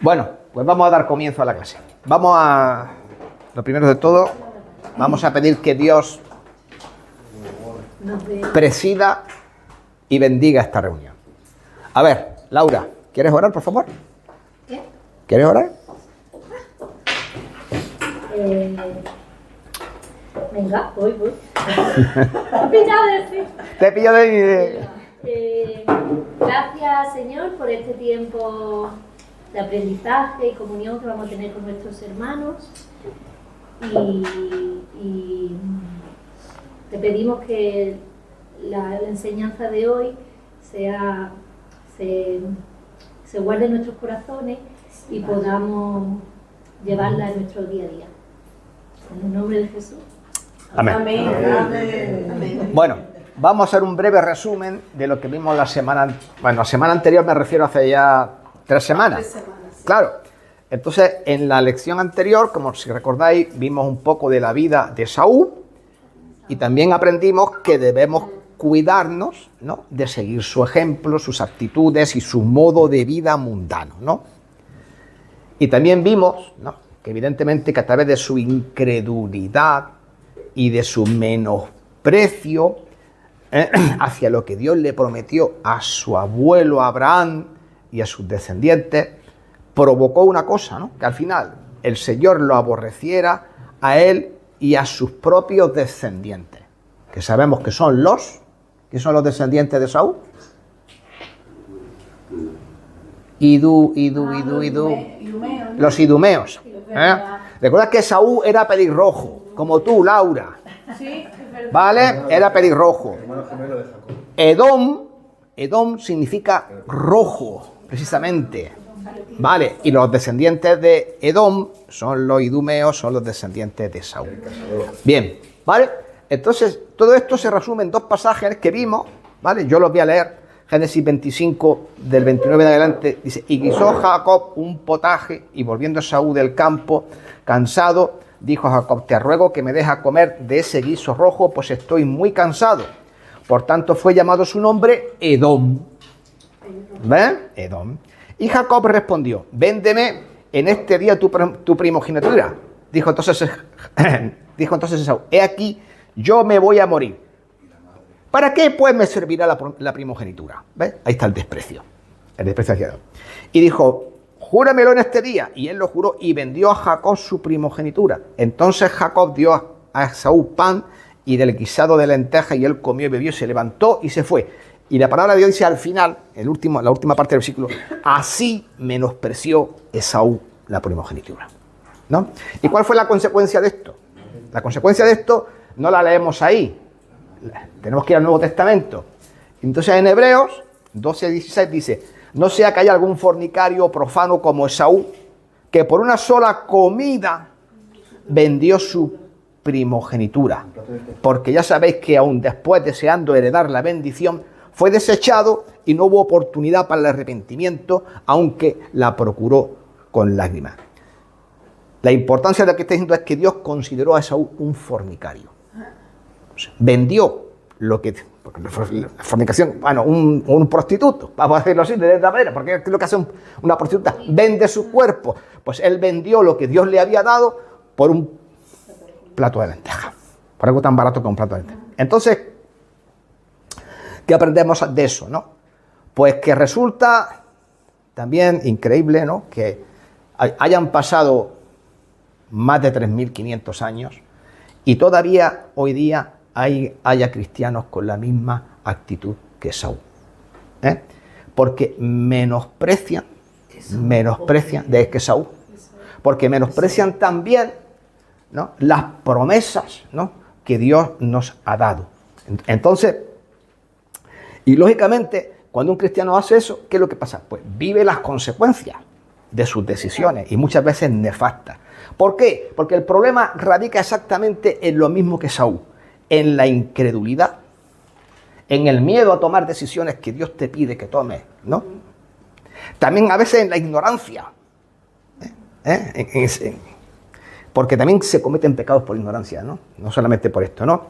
Bueno, pues vamos a dar comienzo a la clase. Lo primero de todo, vamos a pedir que Dios presida y bendiga esta reunión. A ver, Laura, ¿quieres orar, por favor? ¿Qué? ¿Quieres orar? Venga, voy. ¿Te Te pillo de... Gracias, Señor, por este tiempo de aprendizaje y comunión que vamos a tener con nuestros hermanos. Y te pedimos que la enseñanza de hoy se guarde en nuestros corazones y podamos llevarla en nuestro día a día. En el nombre de Jesús. Amén. Amén. Bueno, vamos a hacer un breve resumen de lo que vimos la semana anterior, me refiero hace ya 3 semanas. 3 semanas, sí. Claro. Entonces, en la lección anterior, como si recordáis, vimos un poco de la vida de Saúl y también aprendimos que debemos cuidarnos, ¿no?, de seguir su ejemplo, sus actitudes y su modo de vida mundano, ¿no? Y también vimos, ¿no?, que evidentemente que a través de su incredulidad y de su menosprecio hacia lo que Dios le prometió a su abuelo Abraham y a sus descendientes, provocó una cosa, ¿no?, que al final el Señor lo aborreciera a él y a sus propios descendientes, que sabemos que son los descendientes de Saúl. Los idumeos. Recuerda que Saúl era pelirrojo, como tú, Laura. Sí, es verdad. ¿Vale? Era pelirrojo. Edom significa rojo, precisamente. Vale, y los descendientes de Edom son los idumeos, son los descendientes de Saúl. Bien, ¿vale? Entonces, todo esto se resume en 2 pasajes que vimos, ¿vale? Yo los voy a leer. Génesis 25, del 29 en adelante, dice: y guisó Jacob un potaje, y volviendo Saúl del campo, cansado, dijo a Jacob: te ruego que me dejes comer de ese guiso rojo, pues estoy muy cansado. Por tanto fue llamado su nombre Edom. ¿Ven? Edom. Y Jacob respondió: véndeme en este día tu primogenitura. Dijo entonces Esaú: he aquí, yo me voy a morir. ¿Para qué pues me servirá la primogenitura? ¿Ves? Ahí está el desprecio hacia Dios. Y dijo: júramelo en este día. Y él lo juró y vendió a Jacob su primogenitura. Entonces Jacob dio a Esaú pan y del guisado de lenteja, y él comió y bebió, se levantó y se fue. Y la palabra de Dios dice al final, la última parte del versículo: así menospreció Esaú la primogenitura, ¿no? ¿Y cuál fue la consecuencia de esto? La consecuencia de esto no la leemos ahí. Tenemos que ir al Nuevo Testamento. Entonces en Hebreos 12:16 dice: no sea que haya algún fornicario profano como Esaú, que por una sola comida vendió su primogenitura, porque ya sabéis que aún después, deseando heredar la bendición, fue desechado y no hubo oportunidad para el arrepentimiento, aunque la procuró con lágrimas. La importancia de lo que está diciendo es que Dios consideró a Esaú un fornicario. Vendió lo que... La fornicación, bueno, un prostituto, vamos a decirlo así, de esta manera, porque es lo que hace una prostituta: vende su cuerpo. Pues él vendió lo que Dios le había dado por un plato de lenteja, por algo tan barato como un plato de lenteja. Entonces, ¿qué aprendemos de eso, no? Pues que resulta también increíble, ¿no?, que hayan pasado más de 3.500 años y todavía hoy día haya cristianos con la misma actitud que Saúl, porque menosprecian de que Saúl, porque menosprecian también, ¿no?, las promesas, ¿no?, que Dios nos ha dado. Entonces, y lógicamente, cuando un cristiano hace eso, ¿qué es lo que pasa? Pues vive las consecuencias de sus decisiones, y muchas veces nefastas. ¿Por qué? Porque el problema radica exactamente en lo mismo que Saúl: en la incredulidad, en el miedo a tomar decisiones que Dios te pide que tomes, ¿no? También a veces en la ignorancia, porque también se cometen pecados por ignorancia, ¿no? No solamente por esto, ¿no?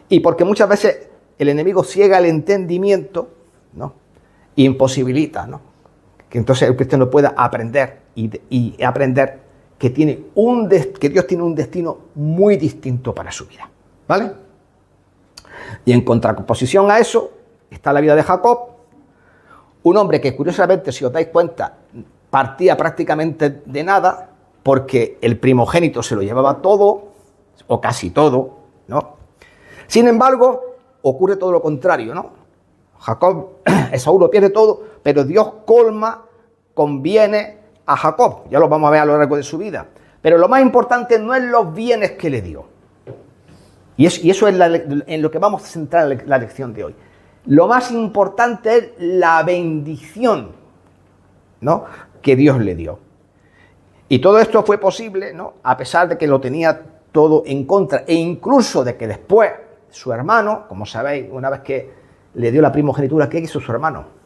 Y porque muchas veces el enemigo ciega el entendimiento, ¿no?, y imposibilita, ¿no?, que entonces el cristiano pueda aprender y aprender que que Dios tiene un destino muy distinto para su vida, ¿vale? Y en contraposición a eso está la vida de Jacob, un hombre que curiosamente, si os dais cuenta, partía prácticamente de nada, porque el primogénito se lo llevaba todo, o casi todo, ¿no? Sin embargo, ocurre todo lo contrario, ¿no? Jacob, Esaú lo pierde todo, pero Dios conviene a Jacob, ya lo vamos a ver a lo largo de su vida. Pero lo más importante no es los bienes que le dio. Y eso es en lo que vamos a centrar la lección de hoy. Lo más importante es la bendición, ¿no?, que Dios le dio. Y todo esto fue posible, ¿no?, a pesar de que lo tenía todo en contra, e incluso de que después su hermano, como sabéis, una vez que le dio la primogenitura, ¿qué hizo su hermano?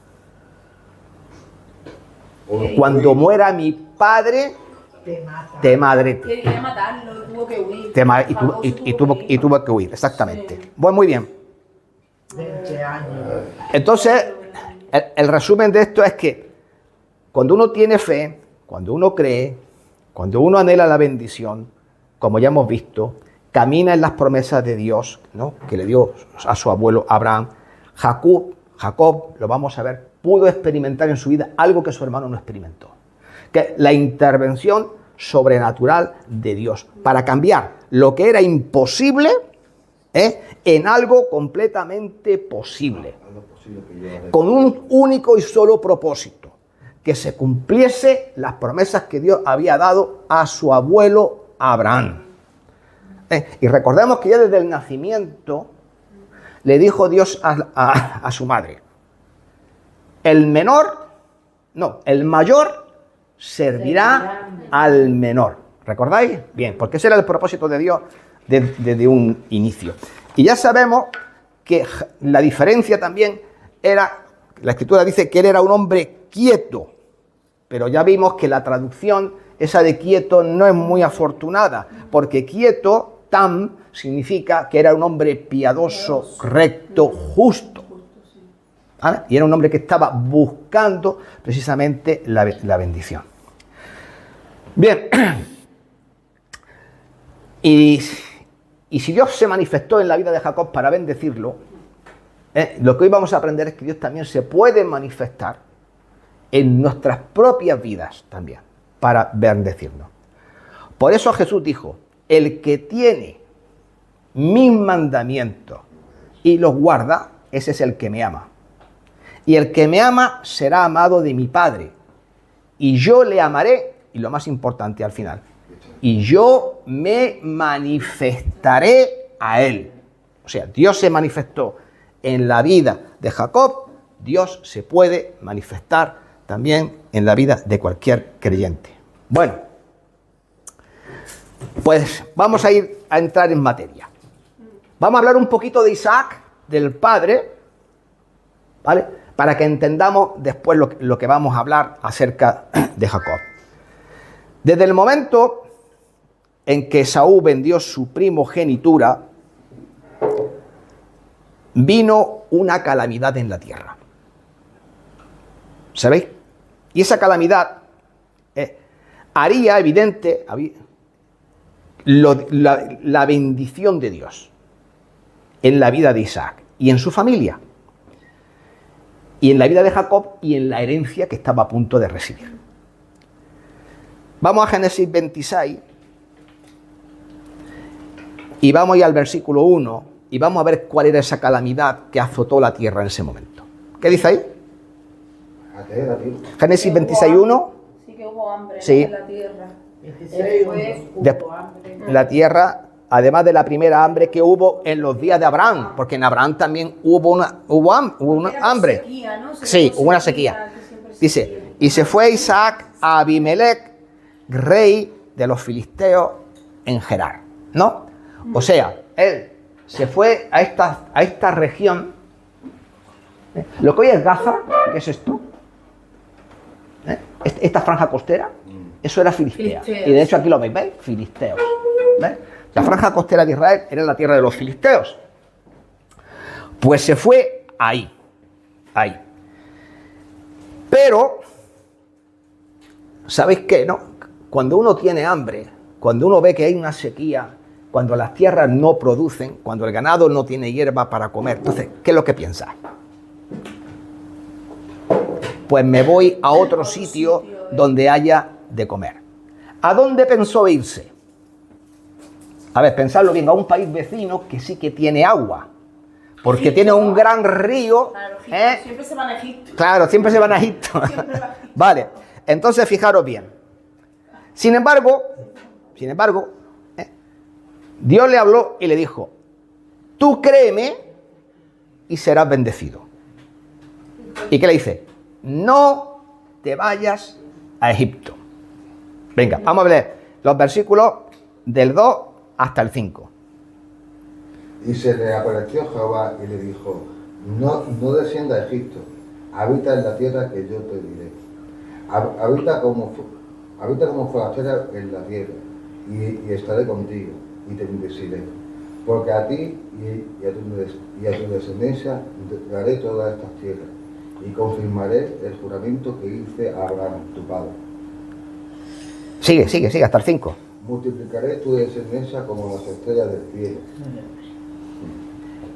Cuando muera mi padre, te madre. Quería matarlo, tuvo que huir. Y tuvo que huir, exactamente. Sí. Bueno, muy bien. 20 años. Entonces, el resumen de esto es que cuando uno tiene fe, cuando uno cree, cuando uno anhela la bendición, como ya hemos visto, camina en las promesas de Dios, ¿no?, que le dio a su abuelo Abraham. Jacob, lo vamos a ver, pudo experimentar en su vida algo que su hermano no experimentó, que es la intervención sobrenatural de Dios para cambiar lo que era imposible en algo completamente posible, con un único y solo propósito: que se cumpliese las promesas que Dios había dado a su abuelo Abraham. Y recordemos que ya desde el nacimiento le dijo Dios a su madre: el mayor servirá al menor. ¿Recordáis? Bien, porque ese era el propósito de Dios desde un inicio. Y ya sabemos que la diferencia también era, la Escritura dice que él era un hombre quieto, pero ya vimos que la traducción, esa de quieto, no es muy afortunada, porque quieto, tam, significa que era un hombre piadoso, recto, justo. ¿Vale? Y era un hombre que estaba buscando precisamente la bendición. Bien. Y si Dios se manifestó en la vida de Jacob para bendecirlo, lo que hoy vamos a aprender es que Dios también se puede manifestar en nuestras propias vidas también, para bendecirnos. Por eso Jesús dijo: el que tiene mis mandamientos y los guarda, ese es el que me ama. Y el que me ama será amado de mi Padre, y yo le amaré, y lo más importante al final, y yo me manifestaré a él. O sea, Dios se manifestó en la vida de Jacob, Dios se puede manifestar también en la vida de cualquier creyente. Bueno, pues vamos a entrar en materia. Vamos a hablar un poquito de Isaac, del padre, ¿vale?, para que entendamos después lo que vamos a hablar acerca de Jacob. Desde el momento en que Esaú vendió su primogenitura, vino una calamidad en la tierra. ¿Sabéis? Y esa calamidad haría evidente la bendición de Dios en la vida de Isaac y en su familia, y en la vida de Jacob y en la herencia que estaba a punto de recibir. Vamos a Génesis 26 y vamos a ir al versículo 1 y vamos a ver cuál era esa calamidad que azotó la tierra en ese momento. ¿Qué dice ahí? Génesis 26:1. Sí que hubo hambre, sí, en la tierra. La tierra, además de la primera hambre que hubo en los días de Abraham, porque en Abraham también hubo una hambre. Sequía, ¿no? Sí, hubo una sequía. Dice: y se fue Isaac a Abimelech, rey de los filisteos, en Gerar, ¿no? O sea, él se fue a esta región. Lo que hoy es Gaza, ¿qué es esto? Esta franja costera, eso era Filistea. Y de hecho aquí lo veis, ¿veis? Filisteos. ¿Ves? La franja costera de Israel era la tierra de los filisteos. Pues se fue ahí. Pero ¿sabéis qué, no? Cuando uno tiene hambre, cuando uno ve que hay una sequía, cuando las tierras no producen, cuando el ganado no tiene hierba para comer, entonces, ¿qué es lo que piensas? Pues me voy a otro sitio donde haya de comer. ¿A dónde pensó irse? A ver, pensadlo bien, a un país vecino que sí que tiene agua, porque Egipto, tiene un ¿no? gran río. Claro, Egipto, siempre se van a Egipto. Claro, siempre se van a Egipto. Siempre va a Egipto. Vale, entonces fijaros bien. Sin embargo, Dios le habló y le dijo, tú créeme y serás bendecido. ¿Y qué le dice? No te vayas a Egipto. Venga, vamos a ver los versículos del 2 hasta el 5. Y se le apareció Jehová y le dijo, no descienda a Egipto, habita en la tierra que yo te diré. Habita como forastera en la tierra, y estaré contigo, y te bendeciré. Porque a ti y a tu descendencia daré todas estas tierras, y confirmaré el juramento que hice a Abraham, tu padre. Sigue, hasta el 5. Multiplicaré tu descendencia como las estrellas del cielo,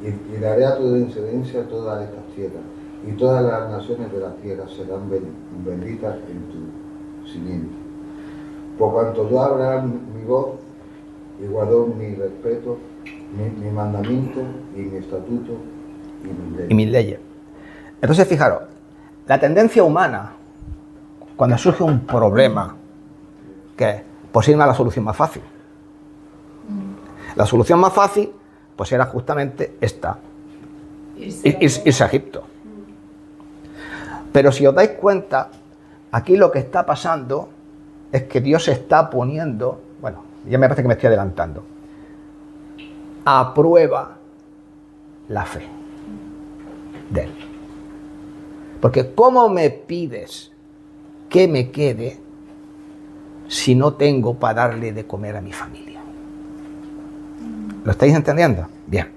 y daré a tu descendencia todas estas tierras, y todas las naciones de la tierra serán benditas en tu simiente. Por cuanto yo a Abraham mi voz, y guardó mi respeto, mi mandamiento, y mi estatuto, Y mis leyes. Entonces, fijaros, la tendencia humana, cuando surge un problema, ¿qué es? Pues irme a la solución más fácil. La solución más fácil, pues era justamente esta, irse a Egipto. Pero si os dais cuenta, aquí lo que está pasando es que Dios se está poniendo, bueno, ya me parece que me estoy adelantando, a prueba la fe de Él. Porque ¿cómo me pides que me quede si no tengo para darle de comer a mi familia? ¿Lo estáis entendiendo? Bien.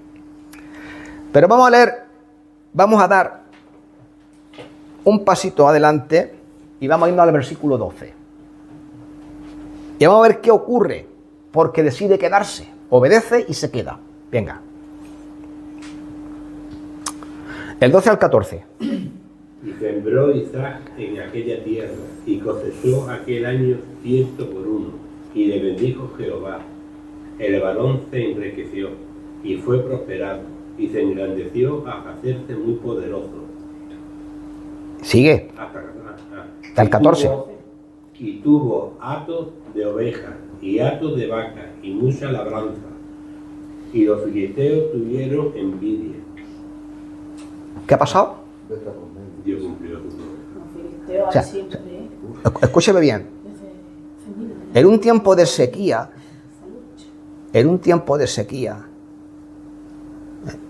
Pero vamos a leer, vamos a dar un pasito adelante y vamos a irnos al versículo 12. Y vamos a ver qué ocurre, porque decide quedarse, obedece y se queda. Venga. El 12 al 14. Y sembró Isaac en aquella tierra, y cosechó aquel año 100 por 1, y le bendijo Jehová. El varón se enriqueció, y fue prosperado, y se engrandeció hasta hacerse muy poderoso. Sigue. Hasta el 14. Y tuvo hatos de ovejas, y hatos de vacas, y mucha labranza. Y los filisteos tuvieron envidia. ¿Qué ha pasado? Dios cumplió su promesa. Los filisteos O sea, siempre. Escúcheme bien. En un tiempo de sequía,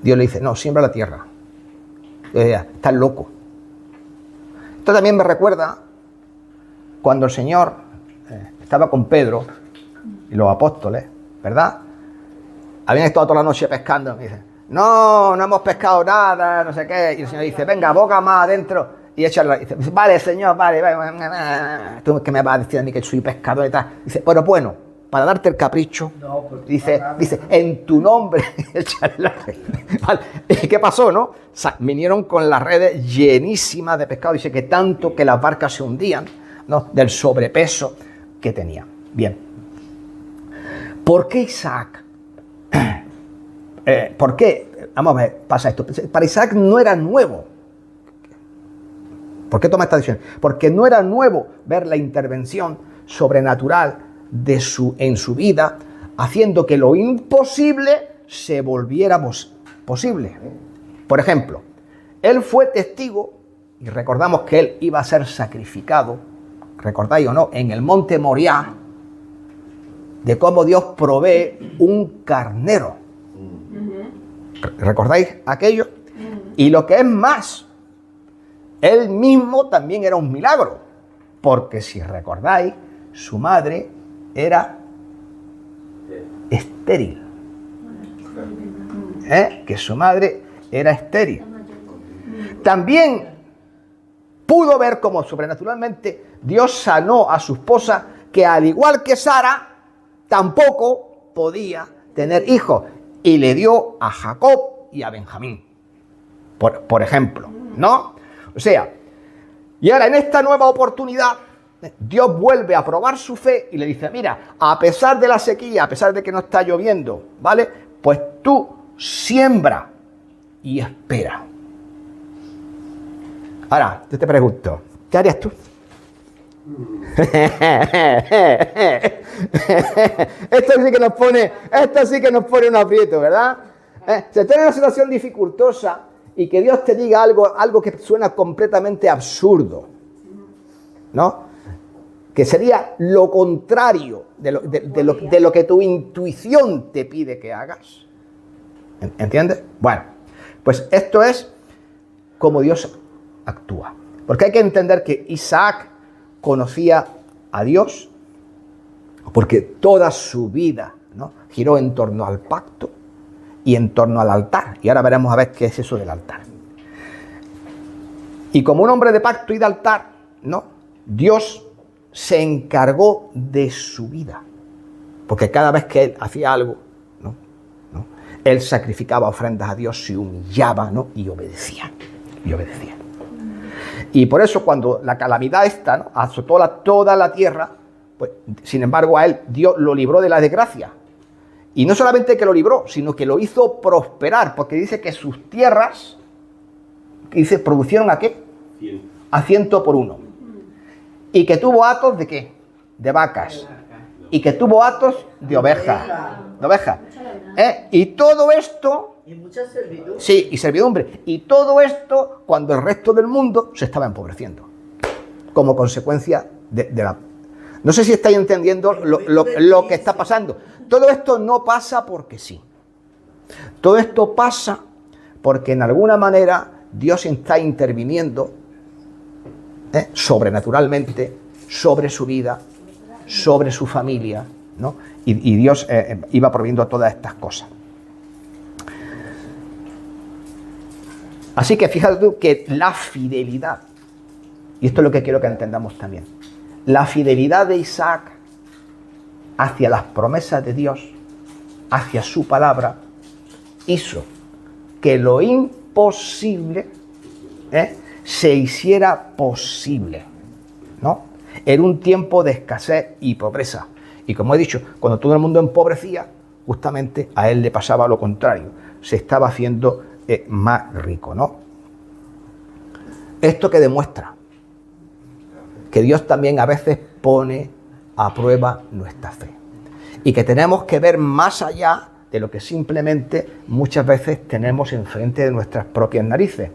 Dios le dice, no, siembra la tierra. Yo decía, estás loco. Esto también me recuerda cuando el Señor estaba con Pedro y los apóstoles, ¿verdad? Habían estado toda la noche pescando. Y dicen, no hemos pescado nada, no sé qué. Y el Señor dice, venga, boga más adentro y échale. Dice, vale, Señor, vale. Tú que me vas a decir a mí que soy pescador y tal. Dice, bueno, para darte el capricho, dice, en tu nombre, échale la red. Vale. ¿Y qué pasó, no? O sea, vinieron con las redes llenísimas de pescado. Dice que tanto que las barcas se hundían, ¿no? Del sobrepeso que tenían. Bien. ¿Por qué Isaac? ¿Por qué? Vamos a ver, pasa esto. Para Isaac no era nuevo. ¿Por qué toma esta decisión? Porque no era nuevo ver la intervención sobrenatural en su vida, haciendo que lo imposible se volviera posible. Por ejemplo, él fue testigo, y recordamos que él iba a ser sacrificado, ¿recordáis o no?, en el monte Moriah, de cómo Dios provee un carnero. ¿Recordáis aquello? Y lo que es más, él mismo también era un milagro, porque si recordáis, su madre era estéril. Que su madre era estéril. También pudo ver cómo sobrenaturalmente Dios sanó a su esposa, que al igual que Sara, tampoco podía tener hijos, y le dio a Jacob y a Benjamín, por ejemplo, ¿no? O sea, y ahora en esta nueva oportunidad, Dios vuelve a probar su fe y le dice, mira, a pesar de la sequía, a pesar de que no está lloviendo, ¿vale? Pues tú siembra y espera. Ahora, yo te pregunto, ¿qué harías tú? Esto sí que nos pone un aprieto, ¿verdad? Si estás en una situación dificultosa y que Dios te diga algo que suena completamente absurdo, ¿no? Que sería lo contrario de lo que tu intuición te pide que hagas. ¿Entiendes? Bueno, pues esto es como Dios actúa. Porque hay que entender que Isaac conocía a Dios, porque toda su vida, ¿no?, giró en torno al pacto y en torno al altar. Y ahora veremos a ver qué es eso del altar. Y como un hombre de pacto y de altar, ¿no?, Dios se encargó de su vida. Porque cada vez que él hacía algo, ¿no?, él sacrificaba ofrendas a Dios, se humillaba, ¿no?, y obedecía. Y por eso cuando la calamidad esta, ¿no?, azotó toda la tierra, pues sin embargo a él Dios lo libró de la desgracia. Y no solamente que lo libró, sino que lo hizo prosperar, porque dice que sus tierras, dice, producieron ¿a qué? 100. A 100 por 1. Y que tuvo hatos de ¿qué? De vacas. Y que tuvo hatos de ovejas. Y todo esto... Y mucha servidumbre. Sí, y servidumbre. Y todo esto cuando el resto del mundo se estaba empobreciendo. Como consecuencia de la... No sé si estáis entendiendo lo que está pasando. Todo esto no pasa porque sí. Todo esto pasa porque en alguna manera Dios está interviniendo sobrenaturalmente sobre su vida, sobre su familia, ¿no? Y Dios iba proveyendo todas estas cosas. Así que fíjate tú que la fidelidad, y esto es lo que quiero que entendamos también, la fidelidad de Isaac hacia las promesas de Dios, hacia su palabra, hizo que lo imposible se hiciera posible, ¿no? En un tiempo de escasez y pobreza. Y como he dicho, cuando todo el mundo empobrecía, justamente a él le pasaba lo contrario. Se estaba haciendo más rico, ¿no? Esto que demuestra que Dios también a veces pone a prueba nuestra fe. Y que tenemos que ver más allá de lo que simplemente muchas veces tenemos enfrente de nuestras propias narices.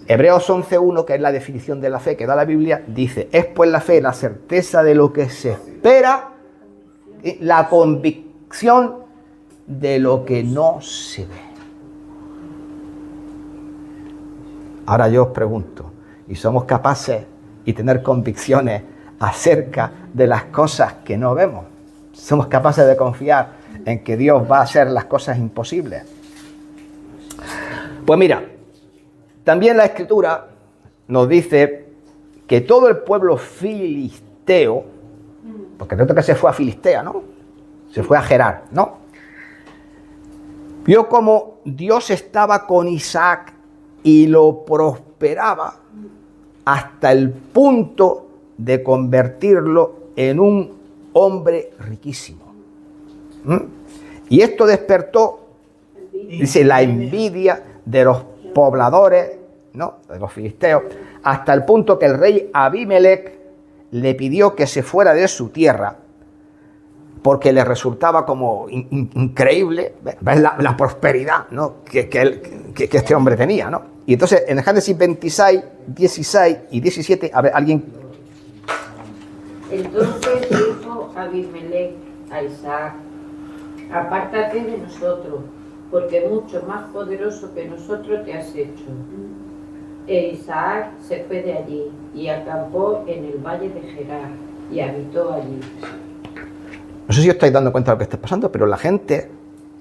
Hebreos 11.1, que es la definición de la fe que da la Biblia, dice, es pues la fe la certeza de lo que se espera, la convicción de lo que no se ve. Ahora yo os pregunto, ¿y somos capaces y tener convicciones acerca de las cosas que no vemos? ¿Somos capaces de confiar en que Dios va a hacer las cosas imposibles? Pues mira, también la Escritura nos dice que todo el pueblo filisteo, porque creo que se fue a Filistea, ¿no? Se fue a Gerar, ¿no? Vio como Dios estaba con Isaac y lo prosperaba hasta el punto de convertirlo en un hombre riquísimo. Y esto despertó, dice, la envidia de los pobladores, ¿no?, de los filisteos, hasta el punto que el rey Abimelech le pidió que se fuera de su tierra porque le resultaba como increíble ver la prosperidad, ¿no?, que este hombre tenía, ¿no? Y entonces en Génesis 26, 16 y 17, a ver, alguien... Entonces dijo Abimelech a Isaac, apártate de nosotros, porque mucho más poderoso que nosotros te has hecho. E Isaac se fue de allí y acampó en el valle de Gerar y habitó allí. No sé si os estáis dando cuenta de lo que está pasando, pero la gente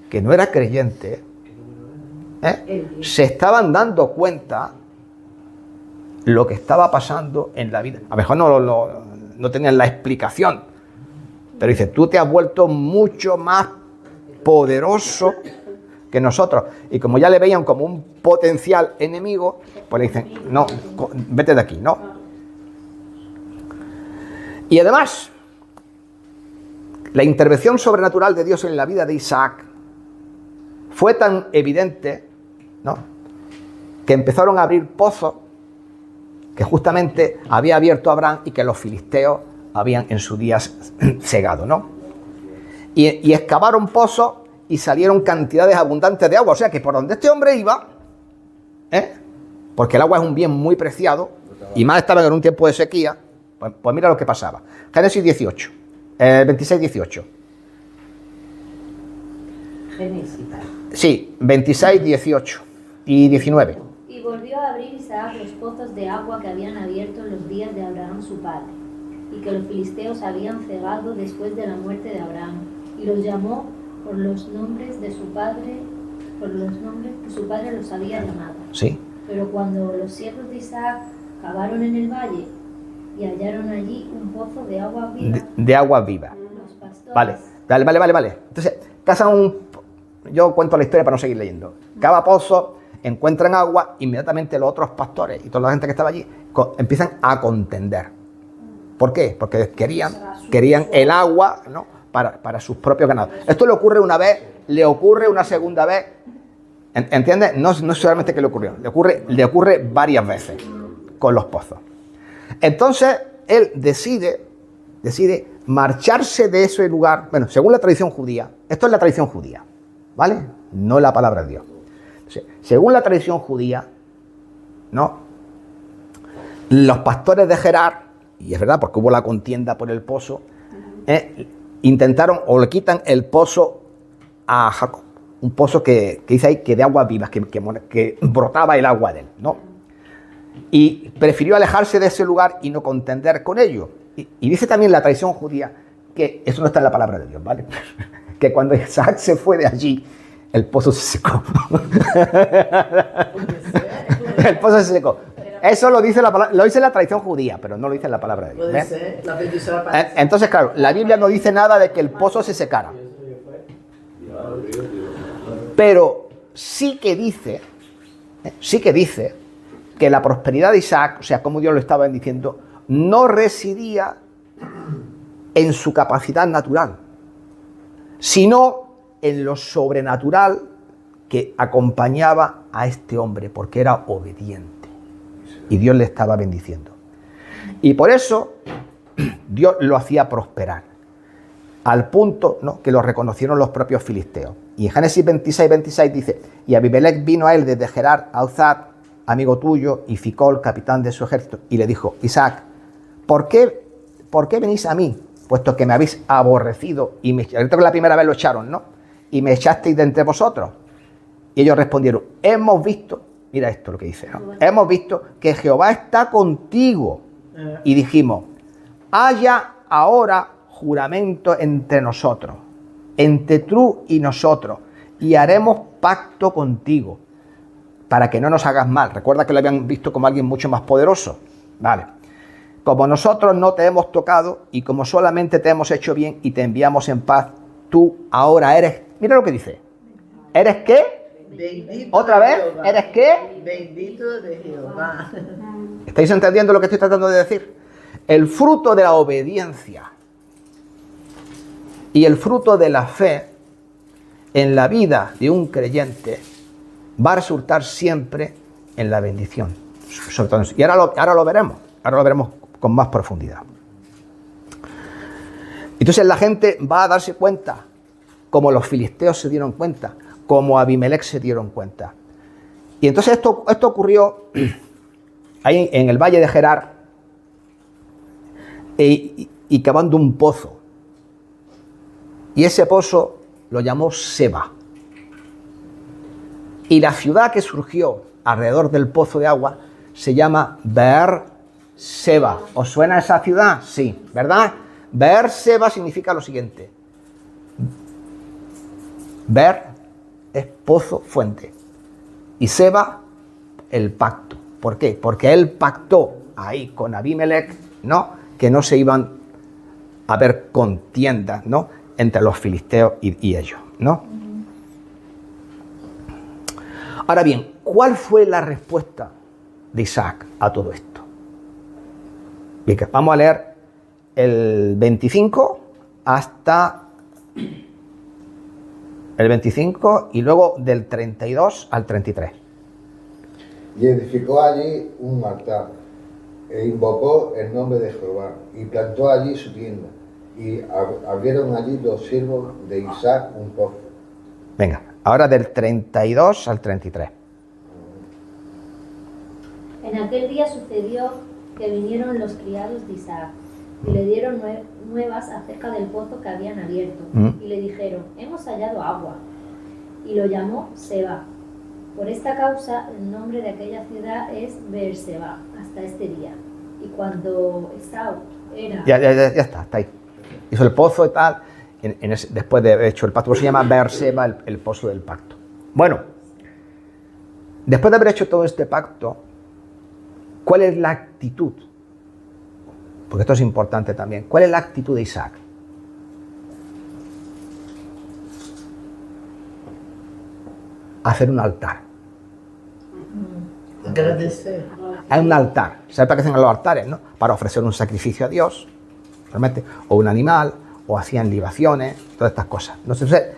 que no era creyente se estaban dando cuenta lo que estaba pasando en la vida. A lo mejor no tenían la explicación, pero dice, tú te has vuelto mucho más poderoso que nosotros. Y como ya le veían como un potencial enemigo, pues le dicen, no, vete de aquí, ¿no? Y además, la intervención sobrenatural de Dios en la vida de Isaac fue tan evidente, ¿no?, que empezaron a abrir pozos que justamente había abierto Abraham y que los filisteos habían en sus días cegado, ¿no? Y excavaron pozos y salieron cantidades abundantes de agua. O sea que por donde este hombre iba, porque el agua es un bien muy preciado, y más estaban en un tiempo de sequía, pues mira lo que pasaba. Génesis 18, 26, 18. Génesis. Sí, 26, 18 y 19. Y volvió a abrir Isaac los pozos de agua que habían abierto en los días de Abraham su padre, y que los filisteos habían cegado después de la muerte de Abraham, y los llamó por los nombres de su padre, por los nombres que su padre los había llamado. Sí. Pero cuando los siervos de Isaac cavaron en el valle y hallaron allí un pozo de agua viva, De agua viva. los pastores... Vale. Entonces, yo cuento la historia para no seguir leyendo. Cava pozo, encuentran agua, inmediatamente los otros pastores y toda la gente que estaba allí empiezan a contender. ¿Por qué? Porque querían el agua, ¿no?, para sus propios ganados. Esto le ocurre una vez, le ocurre una segunda vez. ¿Entiendes? No es solamente que le ocurrió, le ocurre varias veces con los pozos. Entonces, él decide marcharse de ese lugar. Bueno, según la tradición judía, esto es la tradición judía, ¿vale? No la palabra de Dios. Según la tradición judía, ¿no?, los pastores de Gerar, y es verdad porque hubo la contienda por el pozo, intentaron o le quitan el pozo a Jacob. Un pozo que dice ahí que de aguas vivas, que brotaba el agua de él, ¿no? Y prefirió alejarse de ese lugar y no contender con ellos. Y dice también la tradición judía que eso no está en la palabra de Dios, ¿vale? Que cuando Isaac se fue de allí, el pozo se secó. El pozo se secó. Eso lo dice la tradición judía, pero no lo dice la palabra de Dios. Puede ser, la bendición aparece. Entonces, claro, la Biblia no dice nada de que el pozo se secara. Pero sí que dice que la prosperidad de Isaac, o sea, como Dios lo estaba bendiciendo, no residía en su capacidad natural, sino en lo sobrenatural que acompañaba a este hombre, porque era obediente y Dios le estaba bendiciendo. Y por eso Dios lo hacía prosperar, al punto, ¿no?, que lo reconocieron los propios filisteos. Y en Génesis 26 dice, y Abimelech vino a él desde Gerar a Uzat, amigo tuyo, y Ficol, capitán de su ejército, y le dijo, Isaac, ¿por qué venís a mí, puesto que me habéis aborrecido? Y ahorita que la primera vez lo echaron, ¿no? Y me echasteis de entre vosotros. Y ellos respondieron, hemos visto, mira esto lo que dice, ¿no?, hemos visto que Jehová está contigo. Y dijimos, haya ahora juramento entre nosotros, entre tú y nosotros, y haremos pacto contigo, para que no nos hagas mal. Recuerda que lo habían visto como alguien mucho más poderoso. Vale. Como nosotros no te hemos tocado, y como solamente te hemos hecho bien y te enviamos en paz, tú ahora eres... Mira lo que dice. ¿Eres qué? Bendito ¿Otra de vez? Jehová. ¿Eres qué? Bendito de Jehová. ¿Estáis entendiendo lo que estoy tratando de decir? El fruto de la obediencia y el fruto de la fe en la vida de un creyente va a resultar siempre en la bendición. Sobre todo, y ahora lo veremos con más profundidad. Entonces la gente va a darse cuenta, como los filisteos se dieron cuenta, como Abimelech se dieron cuenta. Y entonces esto ocurrió ahí en el valle de Gerar, y cavando un pozo. Y ese pozo lo llamó Seba. Y la ciudad que surgió alrededor del pozo de agua se llama Beer-Seba. ¿Os suena esa ciudad? Sí, ¿verdad? Beer-Seba significa lo siguiente. Beer es pozo, fuente. Y Seba, el pacto. ¿Por qué? Porque él pactó ahí con Abimelech, ¿no? Que no se iban a haber contiendas, ¿no? Entre los filisteos y ellos, ¿no? Ahora bien, ¿cuál fue la respuesta de Isaac a todo esto? Bien, vamos a leer el 25 hasta el 25 y luego del 32 al 33. Y edificó allí un altar, e invocó el nombre de Jehová, y plantó allí su tienda, y abrieron allí los siervos de Isaac un pozo. Venga, ahora del 32 al 33. En aquel día sucedió que vinieron los criados de Isaac y le dieron nuevas acerca del pozo que habían abierto, y le dijeron: hemos hallado agua. Y lo llamó Seba. Por esta causa el nombre de aquella ciudad es Beerseba hasta este día. Y cuando Esaú era... Ya está ahí. Hizo el pozo y tal, después de haber hecho el pacto, se llama Beerseba, el pozo del pacto. Bueno, después de haber hecho todo este pacto, ¿cuál es la actitud? Porque esto es importante también. ¿Cuál es la actitud de Isaac? Hacer un altar. Agradecer. Hay un altar. ¿Sabes para qué hacen los altares, no? Para ofrecer un sacrificio a Dios, realmente, o un animal, o hacían libaciones, todas estas cosas. Entonces,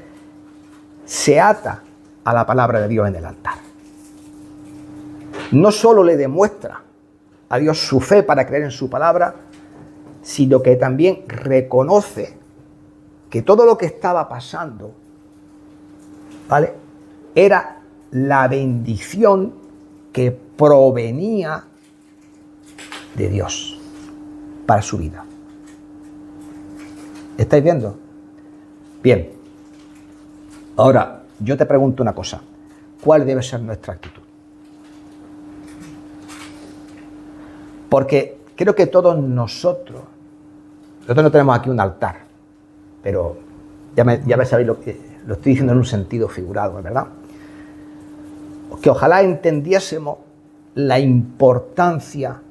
se ata a la palabra de Dios en el altar. No solo le demuestra a Dios su fe para creer en su palabra, sino que también reconoce que todo lo que estaba pasando, ¿vale?, era la bendición que provenía de Dios para su vida. ¿Estáis viendo? Bien. Ahora, yo te pregunto una cosa. ¿Cuál debe ser nuestra actitud? Porque creo que todos nosotros no tenemos aquí un altar, pero ya me sabéis lo estoy diciendo en un sentido figurado, ¿verdad? Que ojalá entendiésemos la importancia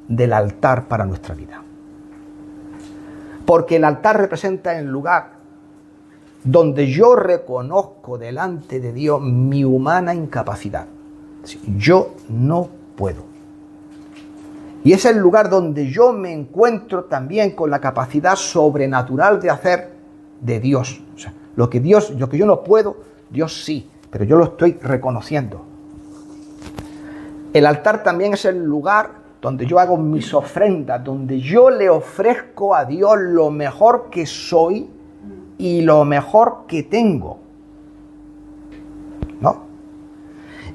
del altar para nuestra vida. Porque el altar representa el lugar donde yo reconozco delante de Dios mi humana incapacidad. Yo no puedo. Y es el lugar donde yo me encuentro también con la capacidad sobrenatural de hacer de Dios. O sea, lo que yo no puedo, Dios sí, pero yo lo estoy reconociendo. El altar también es el lugar donde yo hago mis ofrendas, donde yo le ofrezco a Dios lo mejor que soy y lo mejor que tengo, ¿no?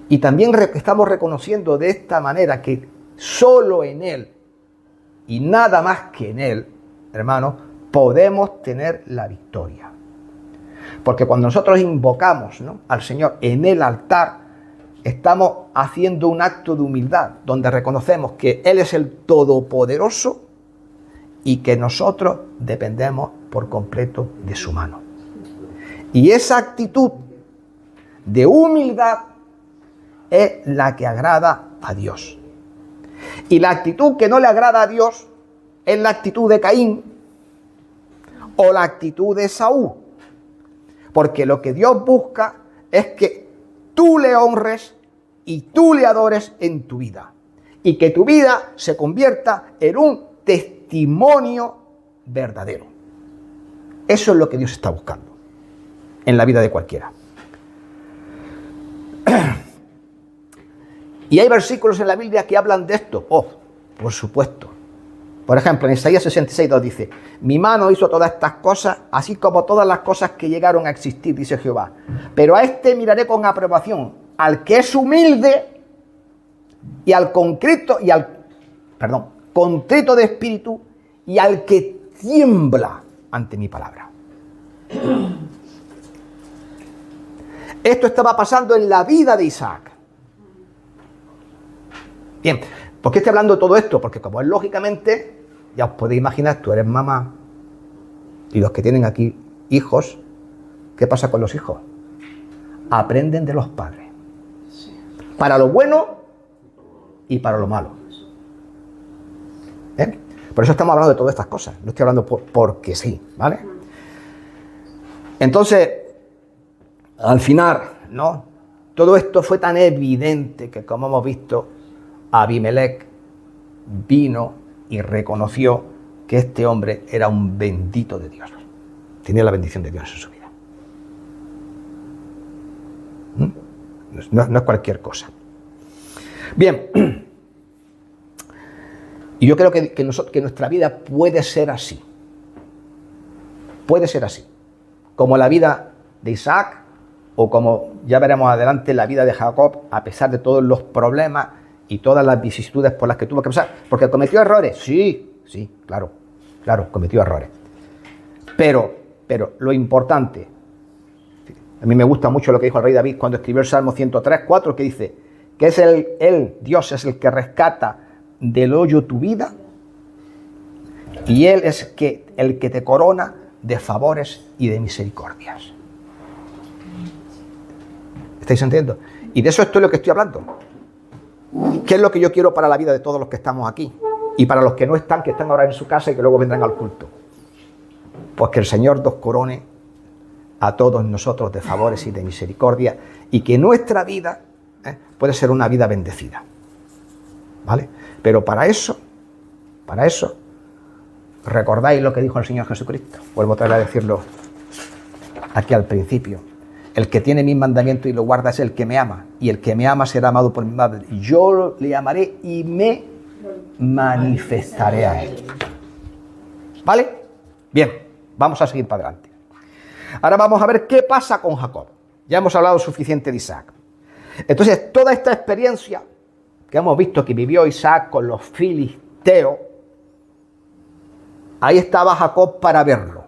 Y también estamos reconociendo de esta manera que solo en Él y nada más que en Él, hermanos, podemos tener la victoria. Porque cuando nosotros invocamos, ¿no?, al Señor en el altar, estamos haciendo un acto de humildad, donde reconocemos que Él es el Todopoderoso y que nosotros dependemos por completo de su mano. Y esa actitud de humildad es la que agrada a Dios. Y la actitud que no le agrada a Dios es la actitud de Caín o la actitud de Esaú. Porque lo que Dios busca es que tú le honres y tú le adores en tu vida. Y que tu vida se convierta en un testimonio verdadero. Eso es lo que Dios está buscando en la vida de cualquiera. Y hay versículos en la Biblia que hablan de esto. Oh, por supuesto. Por ejemplo, en Isaías 66:2 dice: mi mano hizo todas estas cosas, así como todas las cosas que llegaron a existir, dice Jehová. Pero a este miraré con aprobación, al que es humilde y al contrito de espíritu y al que tiembla ante mi palabra. Esto estaba pasando en la vida de Isaac. Bien, ¿por qué estoy hablando de todo esto? Porque como es lógicamente, ya os podéis imaginar, tú eres mamá y los que tienen aquí hijos, ¿qué pasa con los hijos? Aprenden de los padres. Para lo bueno y para lo malo. Por eso estamos hablando de todas estas cosas. No estoy hablando porque sí, ¿vale? Entonces, al final, ¿no? Todo esto fue tan evidente que, como hemos visto, Abimelech vino y reconoció que este hombre era un bendito de Dios. Tenía la bendición de Dios en su vida. No es cualquier cosa. Bien. Y yo creo que nuestra vida puede ser así. Puede ser así. Como la vida de Isaac, o como ya veremos adelante, la vida de Jacob, a pesar de todos los problemas y todas las vicisitudes por las que tuvo que pasar. Porque cometió errores. Sí, claro, cometió errores. Pero lo importante, a mí me gusta mucho lo que dijo el rey David cuando escribió el Salmo 103:4, que dice que es Dios es el que rescata del hoyo tu vida, y Él es el que te corona de favores y de misericordias. ¿Estáis entendiendo? Y de eso es lo que estoy hablando. ¿Qué es lo que yo quiero para la vida de todos los que estamos aquí? Y para los que no están, que están ahora en su casa y que luego vendrán al culto. Pues que el Señor nos corone a todos nosotros de favores y de misericordia, y que nuestra vida puede ser una vida bendecida. ¿Vale? Pero para eso, recordáis lo que dijo el Señor Jesucristo. Vuelvo otra vez a decirlo aquí al principio. El que tiene mis mandamientos y lo guarda es el que me ama, y el que me ama será amado por mi Padre. Yo le amaré y me manifestaré a él. ¿Vale? Bien, vamos a seguir para adelante. Ahora vamos a ver qué pasa con Jacob. Ya hemos hablado suficiente de Isaac. Entonces, toda esta experiencia que hemos visto que vivió Isaac con los filisteos, ahí estaba Jacob para verlo.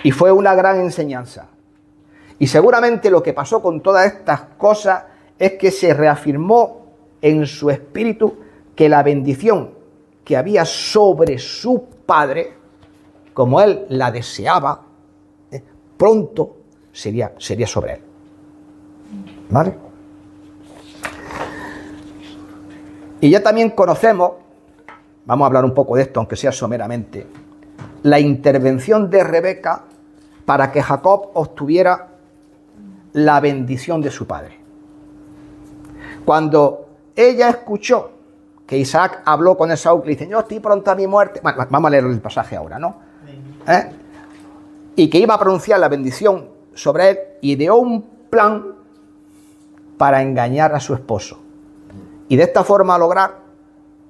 Y fue una gran enseñanza. Y seguramente lo que pasó con todas estas cosas es que se reafirmó en su espíritu que la bendición que había sobre su padre, como él la deseaba, pronto sería sobre él. ¿Vale? Y ya también conocemos, vamos a hablar un poco de esto, aunque sea someramente, la intervención de Rebeca para que Jacob obtuviera la bendición de su padre. Cuando ella escuchó que Isaac habló con Esaú, le dice, yo estoy pronto a mi muerte. Bueno, vamos a leer el pasaje ahora, ¿no? Y que iba a pronunciar la bendición sobre él, ideó un plan para engañar a su esposo. Y de esta forma lograr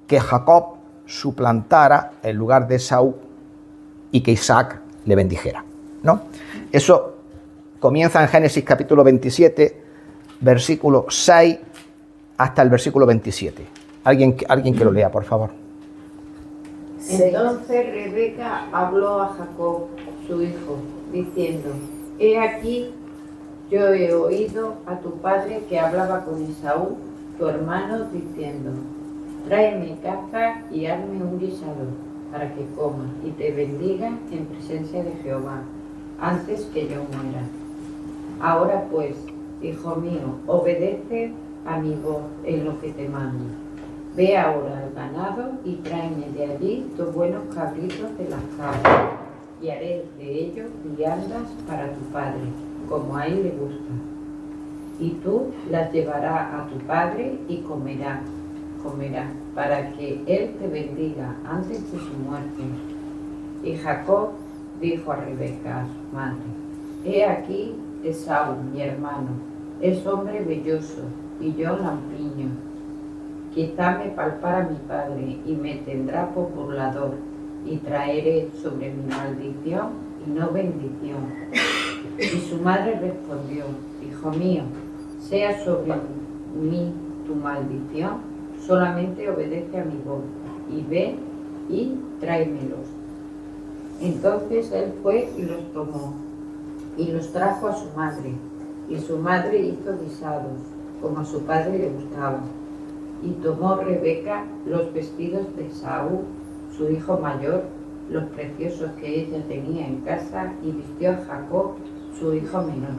que Jacob suplantara el lugar de Esaú y que Isaac le bendijera, ¿no? Eso comienza en Génesis capítulo 27, versículo 6 hasta el versículo 27. Alguien que lo lea, por favor. Entonces Rebeca habló a Jacob, su hijo, diciendo, he aquí, yo he oído a tu padre que hablaba con Esaú, tu hermano, diciendo, tráeme caza y hazme un guisado para que coma y te bendiga en presencia de Jehová, antes que yo muera. Ahora pues, hijo mío, obedece a mi voz en lo que te mando. Ve ahora al ganado y tráeme de allí 2 buenos cabritos de las cabras, y haré de ellos viandas para tu padre, como a él le gusta. Y tú las llevarás a tu padre y comerá, para que él te bendiga antes de su muerte. Y Jacob dijo a Rebeca, su madre, he aquí Esaú, mi hermano, es hombre velloso, y yo lampiño. Quizá me palpara mi padre y me tendrá por burlador, y traeré sobre mi maldición y no bendición. Y su madre respondió, hijo mío, sea sobre mí tu maldición, solamente obedece a mi voz, y ve y tráemelos. Entonces él fue y los tomó, y los trajo a su madre, y su madre hizo guisados, como a su padre le gustaba. Y tomó Rebeca los vestidos de Esaú, su hijo mayor, los preciosos que ella tenía en casa, y vistió a Jacob, su hijo menor,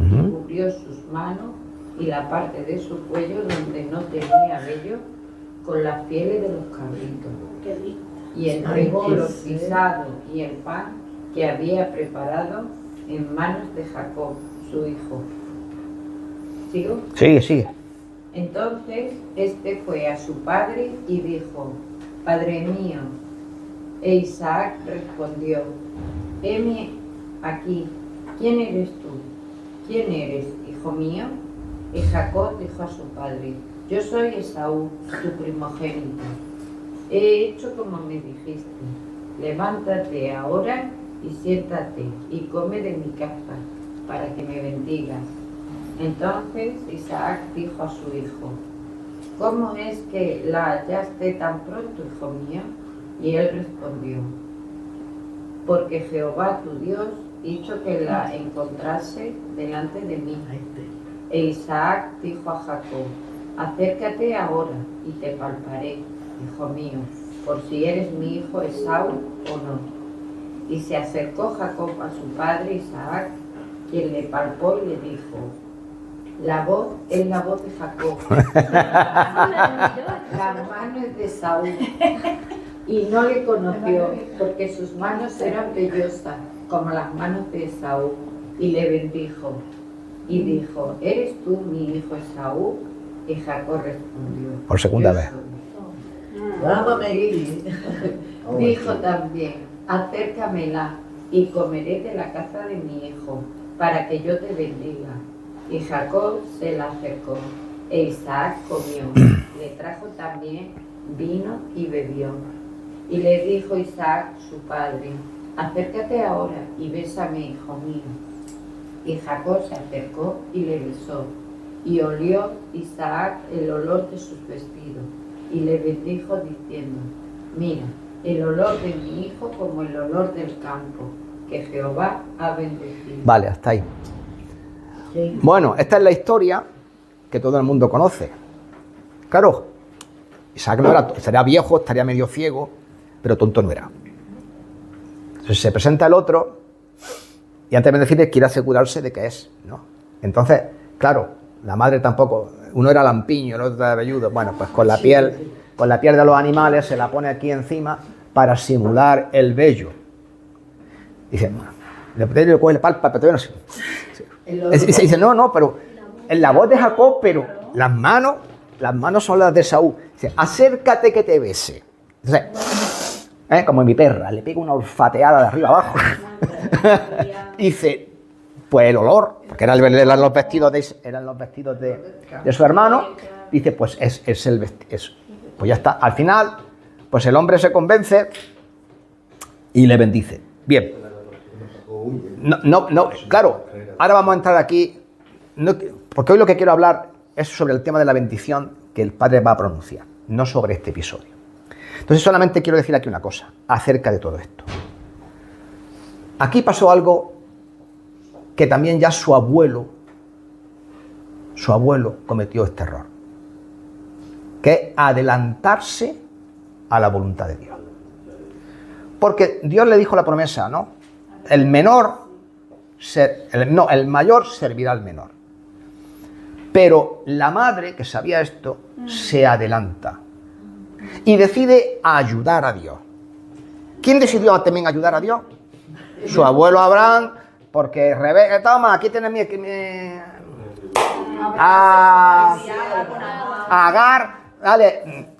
y cubrió sus manos y la parte de su cuello donde no tenía vello, con las pieles de los cabritos. Y entregó los guisados y el pan que había preparado en manos de Jacob, su hijo. ¿Sigo? Sigue. Entonces este fue a su padre y dijo: Padre mío. E Isaac respondió: heme aquí, ¿quién eres tú? ¿Quién eres, hijo mío? Y Jacob dijo a su padre: yo soy Esaú, tu primogénito. He hecho como me dijiste. Levántate ahora y siéntate y come de mi casa, para que me bendigas. Entonces Isaac dijo a su hijo: ¿cómo es que la hallaste tan pronto, hijo mío? Y él respondió: porque Jehová tu Dios hizo que la encontrase delante de mí. E Isaac dijo a Jacob: acércate ahora y te palparé, hijo mío, por si eres mi hijo Esaú o no. Y se acercó Jacob a su padre Isaac, quien le palpó y le dijo: la voz es la voz de Jacob, la mano es de Esaú. Y no le conoció, porque sus manos eran vellosas, como las manos de Esaú. Y le bendijo. Y dijo: ¿eres tú mi hijo Esaú? Y Jacob respondió: Por segunda yo vez. soy. Vamos, Megili. Dijo también: acércamela y comeré de la casa de mi hijo, para que yo te bendiga. Y Jacob se la acercó, e Isaac comió. Le trajo también vino y bebió. Y le dijo Isaac su padre: acércate ahora y bésame, hijo mío. Y Jacob se acercó y le besó. Y olió Isaac el olor de sus vestidos. Y le bendijo diciendo: mira, el olor de mi hijo como el olor del campo, que Jehová ha bendecido. Vale, hasta ahí. Bueno, esta es la historia que todo el mundo conoce. Claro, Isaac no era, estaría viejo, estaría medio ciego, pero tonto no era. Entonces se presenta el otro y antes de decirle quiere asegurarse de que es, ¿no? Entonces, claro, la madre tampoco, uno era lampiño, el otro era velludo. Bueno, pues con la piel de los animales se la pone aquí encima para simular el vello. Dice, le coge el palpa, pero todavía no sé. Y dice, no, pero en la voz de Jacob, pero las manos son las de Esaú. Dice, acércate que te bese. Entonces, como mi perra, le pega una olfateada de arriba abajo. Dice, pues el olor, porque eran los vestidos de su hermano. Dice, pues es el vestido. Pues ya está. Al final, pues el hombre se convence y le bendice. Bien. No, claro, ahora vamos a entrar aquí, porque hoy lo que quiero hablar es sobre el tema de la bendición que el Padre va a pronunciar, no sobre este episodio. Entonces solamente quiero decir aquí una cosa acerca de todo esto. Aquí pasó algo que también ya su abuelo cometió este error, que es adelantarse a la voluntad de Dios. Porque Dios le dijo la promesa, ¿no? El mayor servirá al menor. Pero la madre, que sabía esto, se adelanta y decide ayudar a Dios. ¿Quién decidió también ayudar a Dios? Su abuelo Abraham, porque Rebeca, toma, aquí tienes a Agar, dale,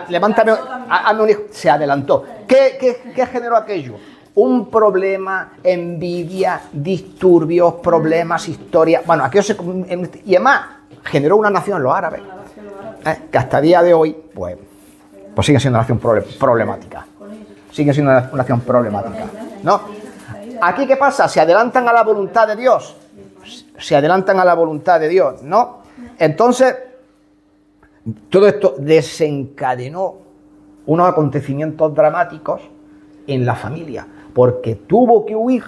levántame, hazme un hijo. Se adelantó. ¿Qué generó aquello? Un problema, envidia, disturbios, problemas, historias. Bueno, aquello y además generó una nación, los árabes, que hasta el día de hoy, pues sigue siendo una nación problemática. Sigue siendo una nación problemática, ¿no? Aquí, ¿qué pasa? Se adelantan a la voluntad de Dios. Se adelantan a la voluntad de Dios, ¿no? Entonces, todo esto desencadenó unos acontecimientos dramáticos en la familia, porque tuvo que huir,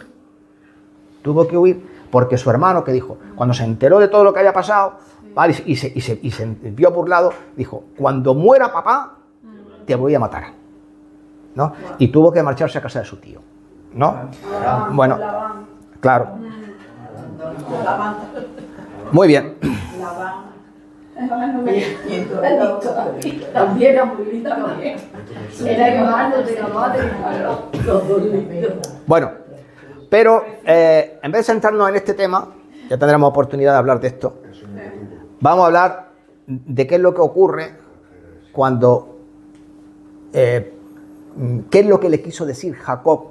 porque su hermano, que dijo, cuando se enteró de todo lo que había pasado, ¿vale? y se vio burlado, dijo, cuando muera papá, te voy a matar, ¿no? Y tuvo que marcharse a casa de su tío, ¿no? Bueno, claro. Muy bien. También era muy lindo. Era hermano de la madre. Los dos lindos. Bueno, pero en vez de centrarnos en este tema, ya tendremos oportunidad de hablar de esto, vamos a hablar de qué es lo que ocurre cuando, qué es lo que le quiso decir Jacob,